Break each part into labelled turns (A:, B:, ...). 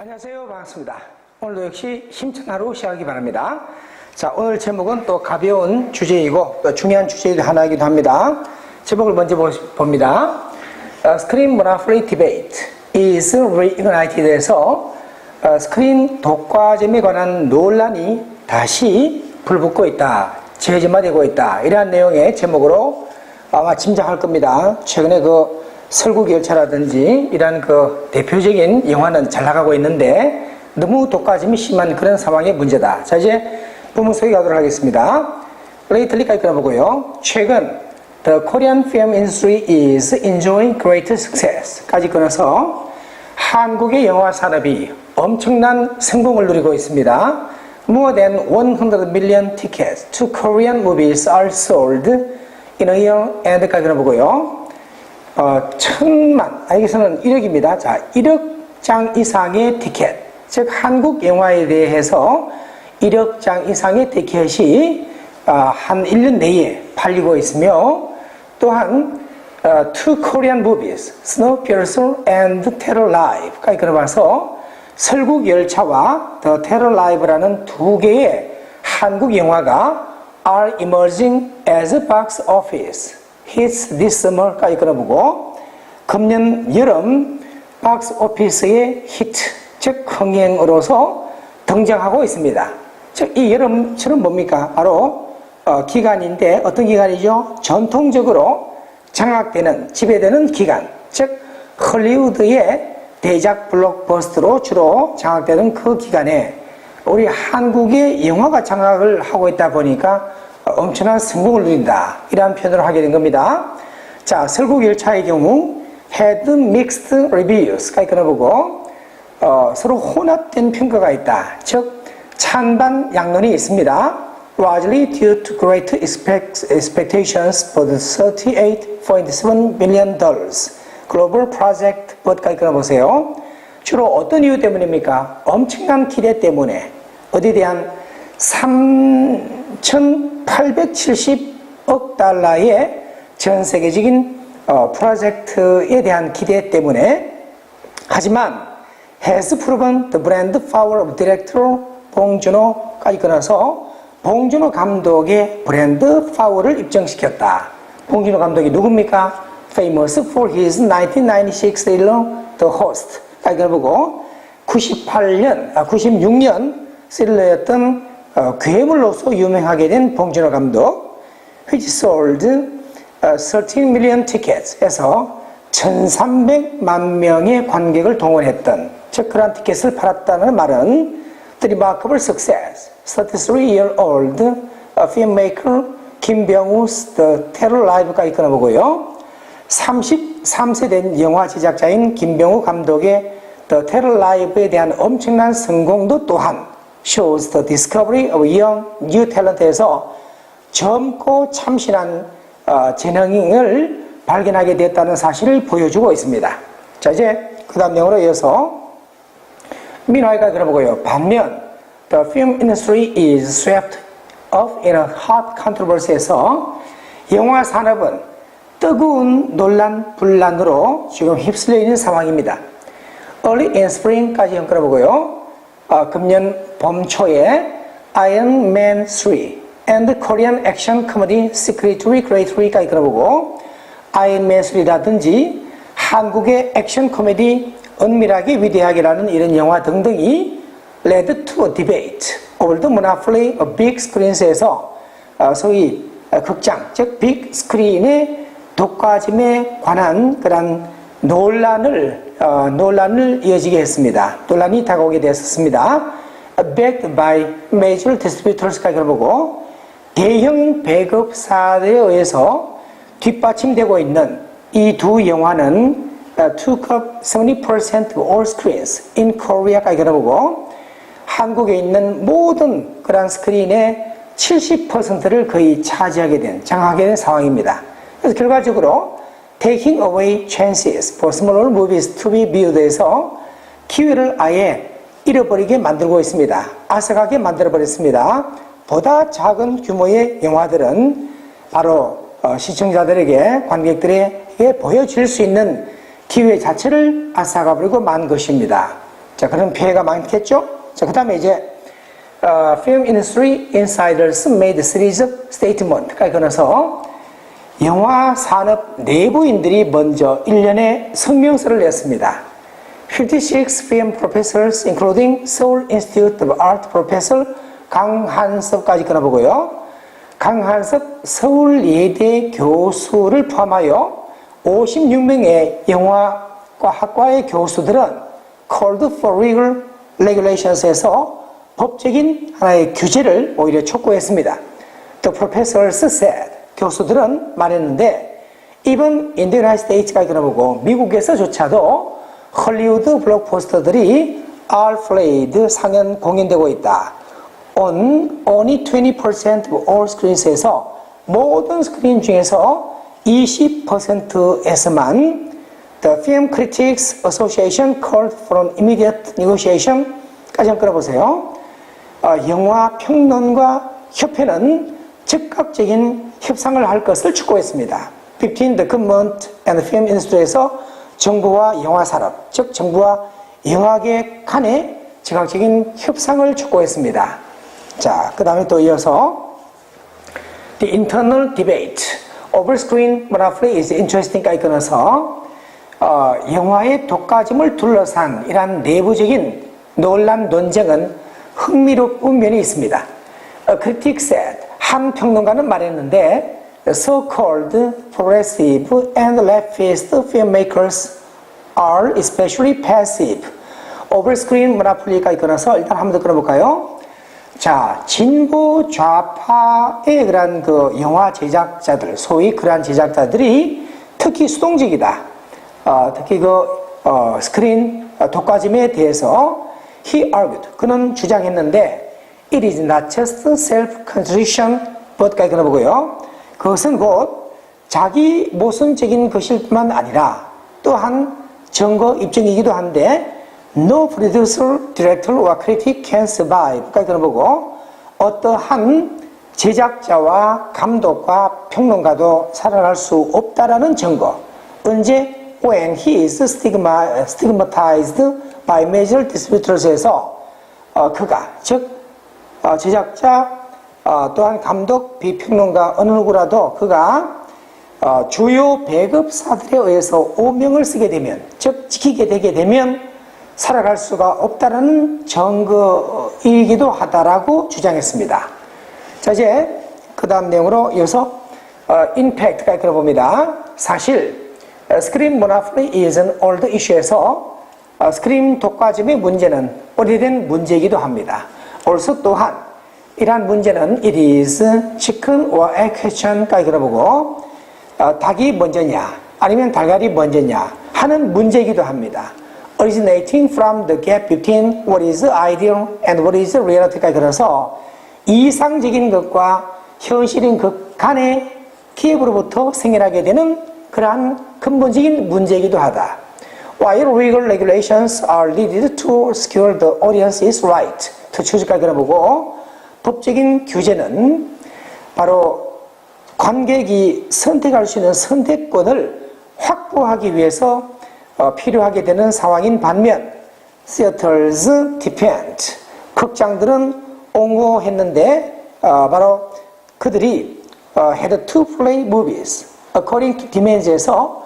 A: 안녕하세요. 반갑습니다. 오늘도 역시 힘찬 하루 시작하기 바랍니다. 자, 오늘 제목은 또 가벼운 주제이고 또 중요한 주제이기도 하나이기도 합니다. 제목을 먼저 봅니다. Screen Monopoly Debate is Reignited에서 스크린 독과점에 관한 논란이 다시 불붙고 있다. 재점화되고 있다. 이러한 내용의 제목으로 아마 짐작할 겁니다. 최근에 그 설국열차라든지 이런 그 대표적인 영화는 잘 나가고 있는데 너무 독과점이 심한 그런 상황의 문제다. 자, 이제 본문 소개 가도록 하겠습니다. lately까지 끊어보고요. 최근 The Korean film industry is enjoying great success 까지 끊어서 한국의 영화 산업이 엄청난 성공을 누리고 있습니다. More than 100 million tickets to Korean movies are sold in a year end까지 끊어보고요. 1000만, 여기서는 1억입니다. 자, 1억 장 이상의 티켓, 즉 한국 영화에 대해서 1억 장 이상의 티켓이 한 1년 내에 팔리고 있으며 또한 two Korean movies, Snowpiercer and Terror Live까지 끊어봐서 설국열차와 The Terror Live라는 두 개의 한국 영화가 are emerging as box office hits this summer까지 끊어보고 금년 여름 박스 오피스의 히트, 즉 흥행으로서 등장하고 있습니다. 즉 이 여름철은 뭡니까? 바로 기간인데 어떤 기간이죠? 전통적으로 장악되는, 지배되는 기간, 즉 헐리우드의 대작 블록버스터로 주로 장악되는 그 기간에 우리 한국의 영화가 장악을 하고 있다 보니까 엄청난 성공을 누린다. 이러한 표현을 하게 된 겁니다. 자, 설국열차의 경우 had mixed reviews까지 끊어보고 서로 혼합된 평가가 있다. 즉 찬반 양론이 있습니다. Largely due to great expectations for the $38.7 million global project bud까지 끊어보세요. 주로 어떤 이유 때문입니까? 엄청난 기대 때문에 어디에 대한 3,870억 달러의 전 세계적인 프로젝트에 대한 기대 때문에 하지만 has proven the brand power of director 봉준호까지 끊어서 봉준호 감독의 브랜드 파워를 입증시켰다. 봉준호 감독이 누굽니까? Famous for his 1996 thriller The Host까지 끊어보고 96년 스릴러였던 괴물로서 유명하게 된 봉준호 감독 which sold 13 million tickets에서 1300만 명의 관객을 동원했던 즉 그런 티켓을 팔았다는 말은 The remarkable success 33-year-old filmmaker 김병우's The Terror Live까지 끊어보고요. 33세 된 영화 제작자인 김병우 감독의 The Terror Live에 대한 엄청난 성공도 또한 shows the discovery of young new talent에서 젊고 참신한 재능을 발견하게 됐다는 사실을 보여주고 있습니다. 자, 이제 그 다음 내용으로 이어서 민화가 들어보고요. 반면 the film industry is swept up in a hot controversy에서 영화 산업은 뜨거운 논란 분란으로 지금 휩쓸려 있는 상황입니다. Early in spring까지 끌어보고요. 금년 봄 초에 Iron Man 3 and Korean action comedy Secretary Great 3까지 끌어보고 Iron Man 3라든지 한국의 액션 코미디 은밀하게 위대하게라는 이런 영화 등등이 led to a debate over the monopoly of big screens에서 소위 극장, 즉 빅 스크린의 독과점에 관한 그런 논란을 이어지게 했습니다. 논란이 다가오게 되었습니다. Backed by major distributors까지 보고 대형 배급사들에 의해서 뒷받침되고 있는 이 두 영화는 took up 70% of all screens in Korea까지 보고 한국에 있는 모든 그런 스크린의 70%를 거의 차지하게 된, 장악하게 된 상황입니다. 그래서 결과적으로 taking away chances for smaller movies to be viewed에서 기회를 아예 잃어버리게 만들고 있습니다. 앗아가게 만들어버렸습니다. 보다 작은 규모의 영화들은 바로 시청자들에게, 관객들에게 보여줄 수 있는 기회 자체를 앗아가버리고 만 것입니다. 자, 그런 피해가 많겠죠? 자, 그 다음에 이제, Film Industry Insiders made a series of statement까지 끊어서 영화 산업 내부인들이 먼저 일련의 성명서를 냈습니다. 56 film professors, including Seoul Institute of Art professor 강한섭까지 끊어보고요. 강한섭 서울예대 교수를 포함하여 56명의 영화과 학과의 교수들은 called for legal regulations에서 법적인 하나의 규제를 오히려 촉구했습니다. The professors said, 교수들은 말했는데 even in the United States까지 끊어보고 미국에서조차도 헐리우드 블록버스터들이 are played 상연 공연되고 있다. on only 20% of all screens에서 모든 스크린 중에서 20%에서만 The Film Critics Association called for an immediate negotiation까지 한번 끌어보세요. 영화 평론가 협회는 즉각적인 협상을 할 것을 촉구했습니다. Between the government and the film industry에서 정부와 영화 산업, 즉 정부와 영화계 간의 즉각적인 협상을 촉구했습니다. 자, 그 다음에 또 이어서 The internal debate over screen monopoly is interesting까지 끊어서 영화의 독과점을 둘러싼 이러한 내부적인 논란 논쟁은 흥미로운 면이 있습니다. A critic said, 한 평론가는 말했는데 so-called progressive and leftist filmmakers are especially passive over screen monopoly까지 끊어서 일단 한 번 더 끊어볼까요? 자, 진보 좌파의 그러한 그 영화 제작자들, 소위 그러한 제작자들이 특히 수동적이다. 특히 스크린 독과점에 대해서 he argued, 그는 주장했는데 it is not just self-contradiction but까지 끊어보고요. 그것은 곧 자기 모순적인 것일 뿐만 아니라 또한 증거 입증이기도 한데 No producer, director or critic can survive까지 끊어보고 어떠한 제작자와 감독과 평론가도 살아날 수 없다라는 증거. 언제? When he is stigmatized by major distributors에서 그가 즉 제작자 또한 감독, 비평론가 어느 누구라도 그가 주요 배급사들에 의해서 오명을 쓰게 되면 즉 지키게 되게 되면 살아갈 수가 없다라는 증거이기도 하다라고 주장했습니다. 자, 이제 그 다음 내용으로 이어서 impact까지 들어봅니다. 사실 스크린 monopoly is an old issue에서 스크린 독과점의 문제는 오래된 문제이기도 합니다. also 또한 이러한 문제는 it is chicken or egg question까지 들어보고 닭이 먼저냐 아니면 달걀이 먼저냐 하는 문제이기도 합니다. originating from the gap between what is ideal and what is reality까지 들어서 이상적인 것과 현실인 것 간의 기업으로부터 생겨나게 되는 그러한 근본적인 문제이기도 하다. While legal regulations are needed to secure the audience's right to choose까지 들어보고 법적인 규제는 바로 관객이 선택할 수 있는 선택권을 확보하기 위해서 필요하게 되는 상황인 반면 theaters depend 극장들은 옹호했는데 바로 그들이 had to play movies according to demands에서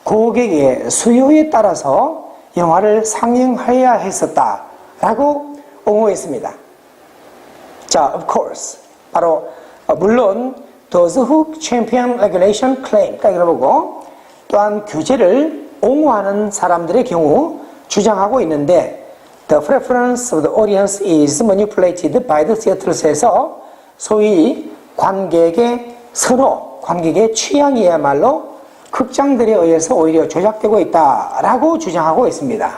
A: 고객의 수요에 따라서 영화를 상영해야 했었다라고 옹호했습니다. 자, of course 바로 물론 those who champion regulation claim까지 들어보고 또한 규제를 옹호하는 사람들의 경우 주장하고 있는데 the preference of the audience is manipulated by the theaters에서 소위 관객의 선호, 관객의 취향이야말로 극장들에 의해서 오히려 조작되고 있다라고 주장하고 있습니다.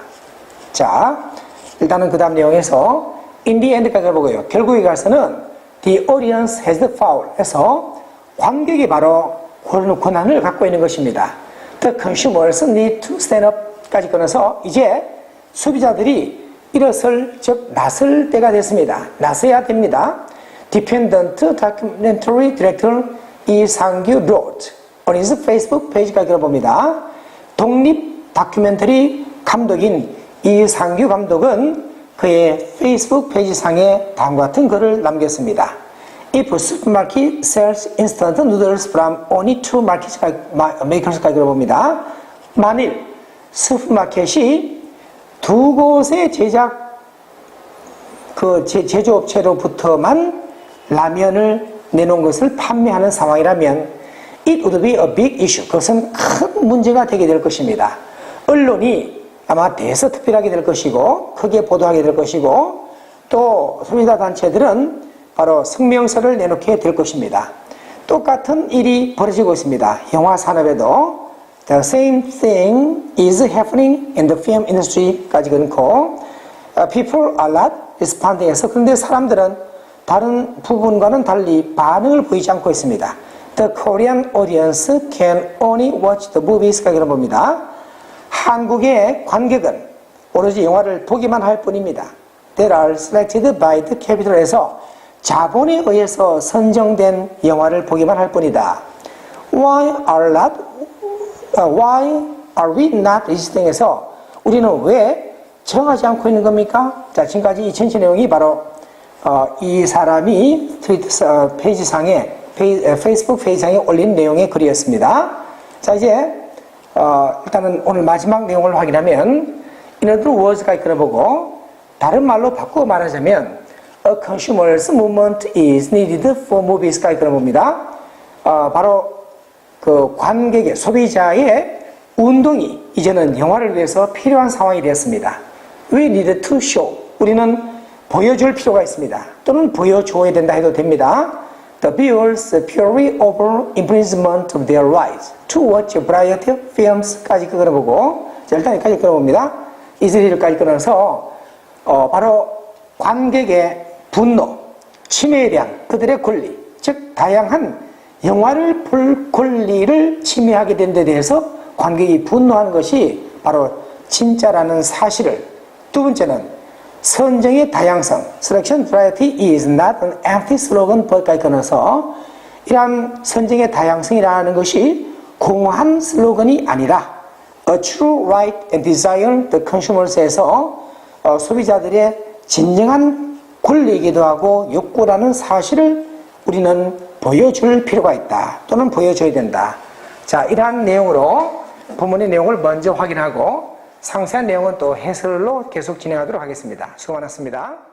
A: 자, 일단은 그 다음 내용에서 in the end까지 해보고요. 결국에 가서는 the audience has the power 해서 관객이 바로 권한을 갖고 있는 것입니다. The consumers need to stand up까지 끊어서 이제 소비자들이 일어설 즉 나설 때가 됐습니다. 나서야 됩니다. Dependent Documentary Director 이상규 wrote on his Facebook 페이지까지 들어봅니다. 독립 다큐멘터리 감독인 이상규 감독은 그의 페이스북 페이지상에 다음과 같은 글을 남겼습니다. If supermarket sells instant noodles from only two makers가 봅니다. 만일 슈퍼마켓이 두 곳의 제조업체로부터만 라면을 내놓은 것을 판매하는 상황이라면 it would be a big issue. 그것은 큰 문제가 되게 될 것입니다. 언론이 아마 대서특필하게 될 것이고 크게 보도하게 될 것이고 또 소비자 단체들은 바로 성명서를 내놓게 될 것입니다. 똑같은 일이 벌어지고 있습니다. 영화 산업에도 The same thing is happening in the film industry까지 그렇고 people are not responding 해서 그런데 사람들은 다른 부분과는 달리 반응을 보이지 않고 있습니다. The Korean audience can only watch the movies까지 그런 봅니다. 한국의 관객은 오로지 영화를 보기만 할 뿐입니다. That are selected by the capital에서 자본에 의해서 선정된 영화를 보기만 할 뿐이다. Why are we not resisting에서 우리는 왜 정하지 않고 있는 겁니까? 자, 지금까지 이 전체 내용이 바로 이 사람이 페이스북 페이지상에 올린 내용의 글이었습니다. 자, 이제 일단은 오늘 마지막 내용을 확인하면 in other words가 이끌어보고 다른 말로 바꾸어 말하자면 a consumer's movement is needed for movies가 이끌어봅니다. 바로 그 관객의 소비자의 운동이 이제는 영화를 위해서 필요한 상황이 되었습니다. We need to show. 우리는 보여줄 필요가 있습니다. 또는 보여줘야 된다 해도 됩니다. The viewers purely over infringement of their rights to watch a variety of films까지 끊어보고 일단 여기까지 끊어봅니다. 이슬리까지 끊어서 바로 관객의 분노, 침해에 대한 그들의 권리, 즉 다양한 영화를 볼 권리를 침해하게 된 데 대해서 관객이 분노하는 것이 바로 진짜라는 사실을 두 번째는 선정의 다양성 Selection variety is not an empty slogan but까지 끊어서 이러한 선정의 다양성이라는 것이 공허한 슬로건이 아니라 a true right and desire the consumers에서 소비자들의 진정한 권리이기도 하고 욕구라는 사실을 우리는 보여줄 필요가 있다 또는 보여줘야 된다. 자, 이러한 내용으로 본문의 내용을 먼저 확인하고 상세한 내용은 또 해설로 계속 진행하도록 하겠습니다. 수고 많았습니다.